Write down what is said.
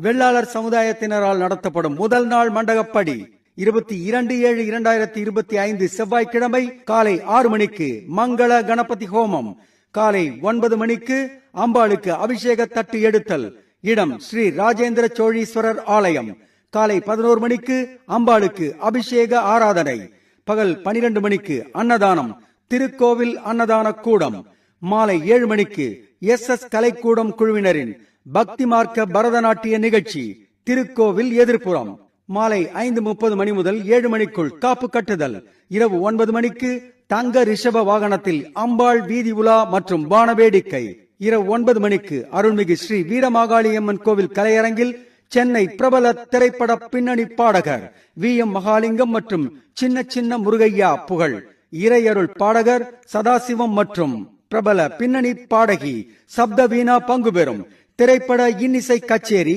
வெள்ளாளர் சமுதாயத்தினரால் நடத்தப்படும் முதல் நாள் மண்டகப்படி 22/7/2025 செவ்வாய்க்கிழமை காலை 6 மணிக்கு மங்கள கணபதி ஹோமம், காலை 9 மணிக்கு அம்பாளுக்கு அபிஷேக தட்டு எடுத்தல், இடம் ஸ்ரீ ராஜேந்திர சோழீஸ்வரர் ஆலயம், காலை 11 மணிக்கு அம்பாளுக்கு அபிஷேக ஆராதனை, பகல் 12 மணிக்கு அன்னதானம், திருக்கோவில் அன்னதான கூடம், மாலை 7 மணிக்கு SS கலைக்கூடம் குழுவினரின் பக்தி மார்க்க பரதநாட்டிய நிகழ்ச்சி, திருக்கோவில் எதிர்ப்புறம், மாலை 5:30 மணி முதல் 7 மணிக்குள் காப்பு கட்டுதல், இரவு 9 மணிக்கு தங்க ரிஷப வாகனத்தில் அம்பாள் வீதி உலா மற்றும் வானவேடிக்கை, இரவு 9 மணிக்கு அருள்மிகு ஸ்ரீ வீரமாகாளியம்மன் கோவில் கலையரங்கில் சென்னை பிரபல திரைப்பட பின்னணி பாடகர் VM மகாலிங்கம் மற்றும் சின்ன சின்ன முருகையா புகழ், இறையருள் பாடகர் சதாசிவம் மற்றும் பிரபல பின்னணி பாடகி சப்தவீணா பங்கு பெறும் திரைப்பட இன்னிசை கச்சேரி